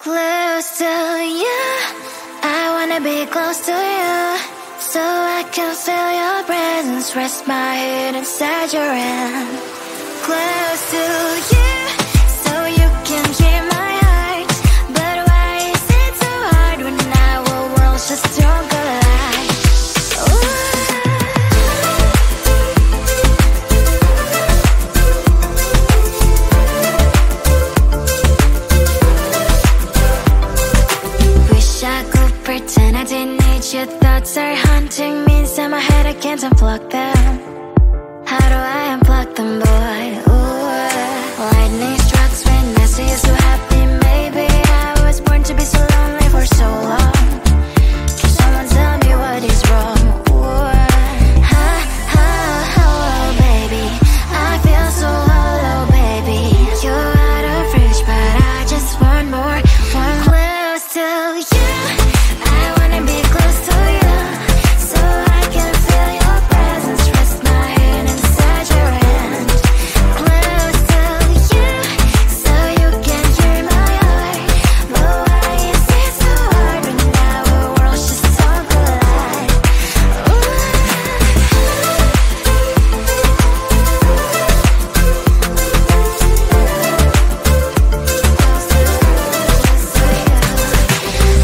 Close to you, I wanna be close to you, so I can feel your presence, rest my head inside your hand. Close to you, so you can hear my heart, but why is it so hard when our worlds just don't collide? Wish I could pretend I didn't need your thoughts are haunting me inside my head, I can't unplug them. How do I unplug them, boy? Ooh, lightning strikes when I see you so happy. Maybe I was born to be so lonely for so long. Can someone tell me what is wrong? Ooh, ha, ha, hello, baby. I feel so hollow, baby. You're out of reach, but I just want more. One close to you. I wanna be close to you, so I can feel your presence, rest my head inside your hand. Close to you, so you can hear my heart, but why is it so hard when our worlds just don't collide?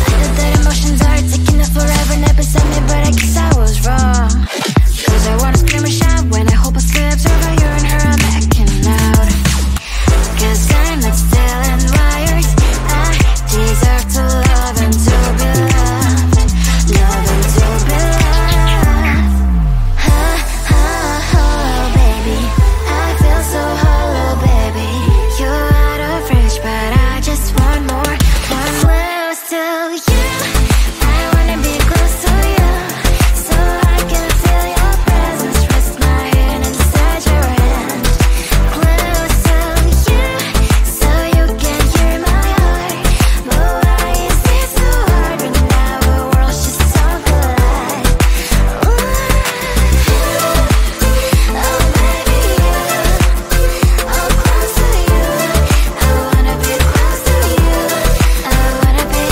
I know that emotions are taking up forever, not beside me, but I guess I was wrong. Cause I wanna scream and shout when I hopelessly observe how you and her are making out. Cause I'm not still and wired, I deserve to love and to be loved, love and to be loved. Ha, ha, hello, baby. I feel so hollow, baby. You're out of reach, but I just want more. One close to you. I wanna be close to you, so I can feel your presence, rest my head inside your hand. Close to you, so you can hear my heart, but why is it so hard when our worlds just don't collide? Ooh, oh baby, oh close to you. I wanna be close to you. I wanna be,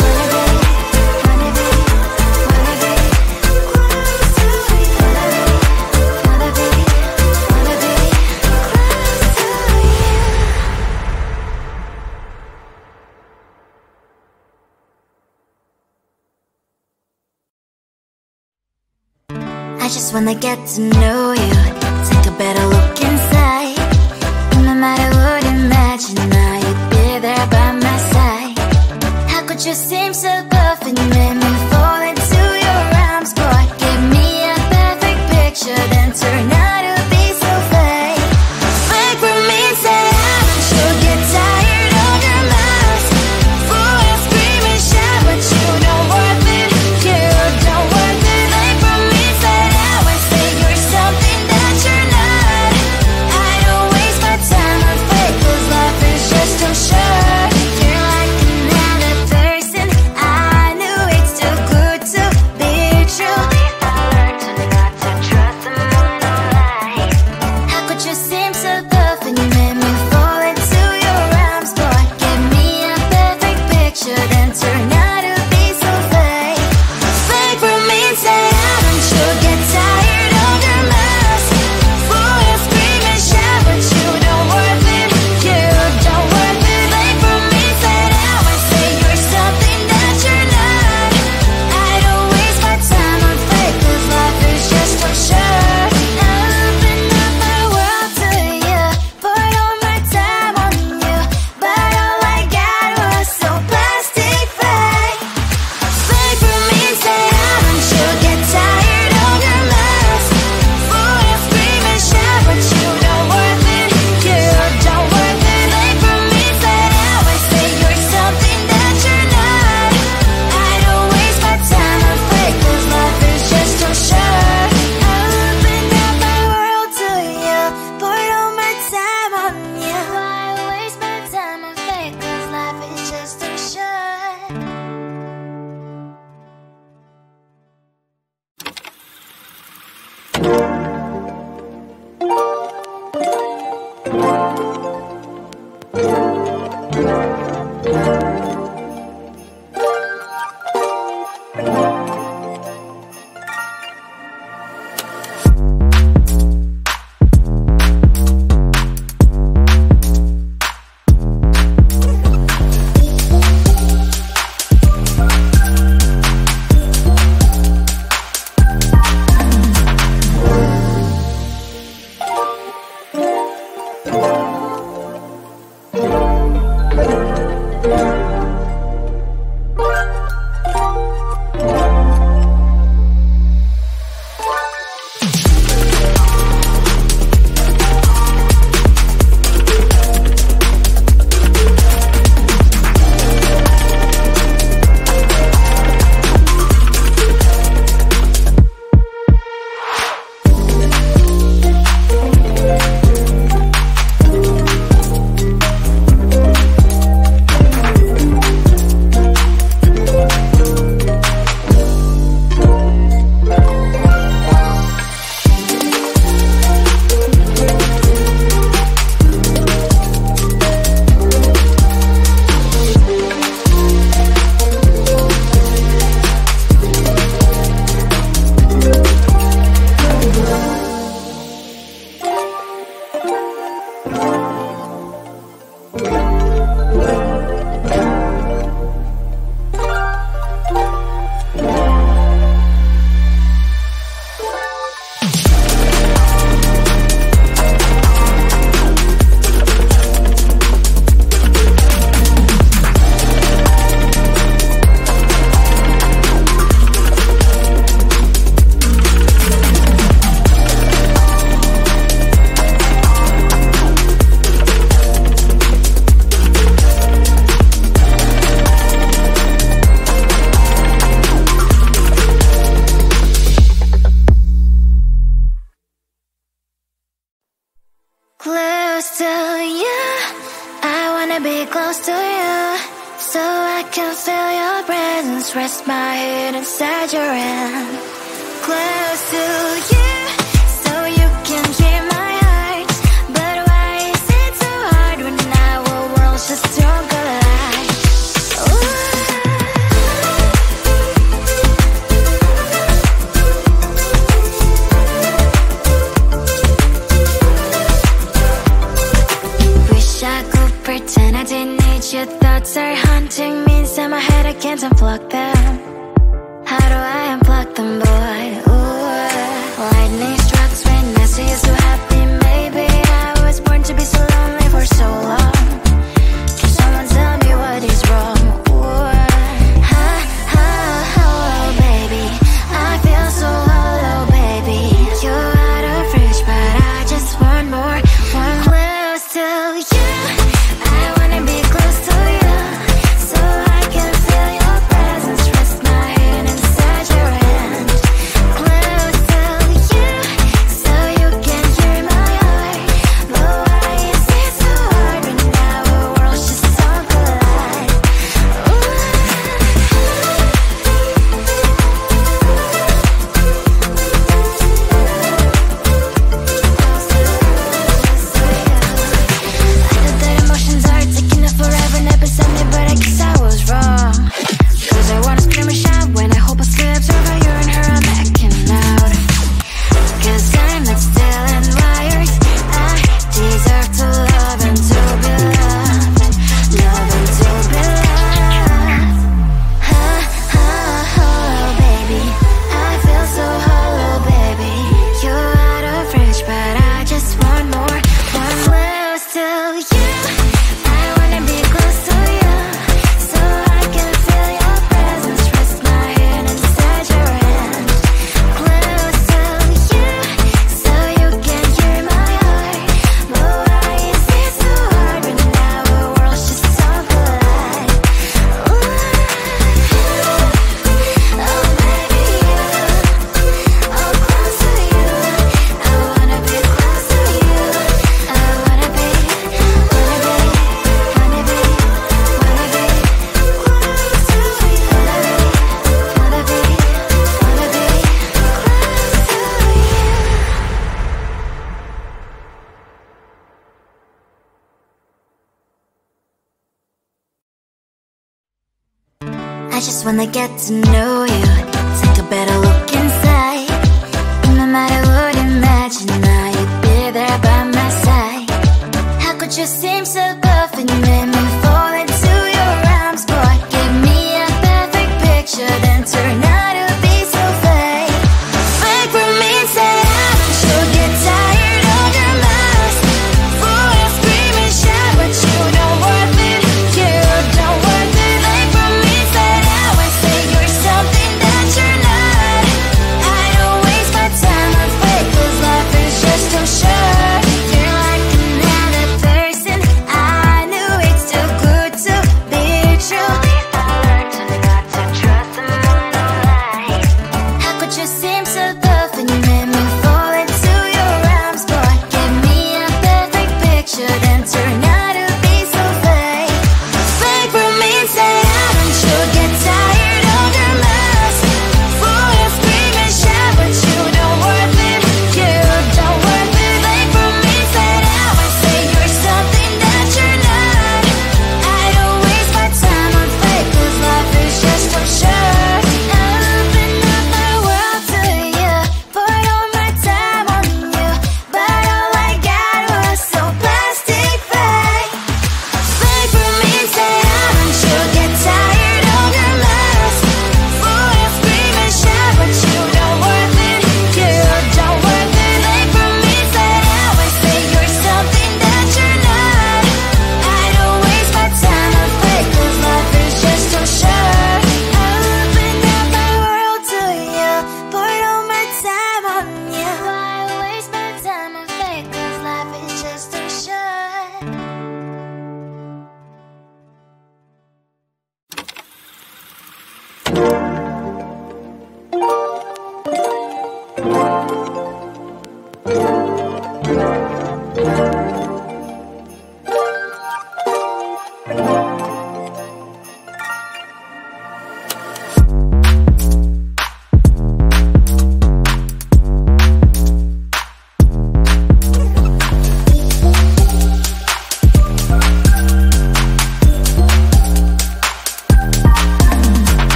wanna be, wanna be, wanna be close to you. Wanna be, wanna be, wanna be close to you. I just wanna get to know you, take a better look inside. No matter what, imagine now you'd be there by my side. How could you seem so perfect, made me fall into your arms, boy? Give me a perfect picture, then turn out to be so fake. Fake for me, say I should get tired of your mouth. Fool and scream and shout, but you don't worth it, you don't worth it. Fake for me, say I would say you're something that you're not. I don't waste my time on fake, 'cause life is just too short. You're like another person, I close to you, so I can feel your presence. Rest my head inside your hand. Close to you, so you can hear my heart. But why is it so hard when our worlds just don't collide? Wish I could pretend I didn't need your thoughts are haunting me inside my head. I can't unplug them. How do I unplug them, boy? Ooh, lightning strikes when I see you so happy. Maybe I was born to be so lonely for so long. Can someone tell me what is wrong? Ooh, oh, baby, I feel so hollow, baby. You're out of reach, but I just want more. One close to you. I wanna be close to you, so I can feel your presence. Rest my head inside your hand. Close to you, so you can hear my heart. But why is it so hard when our worlds just don't collide? I know that emotions are taking up forever, never beside me, but I guess I was wrong. Cause I wanna scream and shout when I hope I slip over you and her, I'm acting out. Cause I'm not still and wired. I deserve to love and to be loved. Love and to be loved. Oh, baby, I feel so hollow, baby. You're out of reach, but I just want more. One close to you. I wanna be close to you, so I can feel your presence. Rest my head inside your hand. Close to you, so you can hear my heart. But why is it so hard when our worlds just don't collide? Oh, baby, oh, close to you. I wanna be close to you. I wanna be close to you. I just wanna get to know you, take a better look inside. No matter what, imagine now you'd be there by my side. How could you seem so perfect, you made me fall into your arms, boy? Give me a perfect picture, then turn out to be so fake. Fake for me, say I should get tired of your mask. Boy, I scream and shout, but you don't worth it.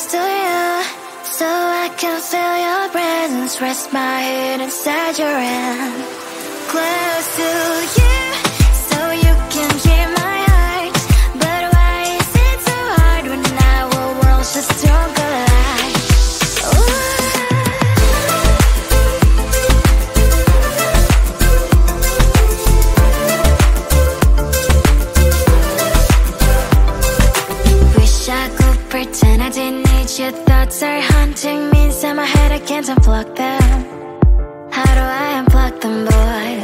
close to you, so I can feel your presence. Rest my head inside your hand. Close to you, so you can hear my heart. But why is it so hard when our worlds just don't collide? Wish I could pretend I didn't need your thoughts are haunting me inside my head. I can't unplug them. How do I unplug them, boy?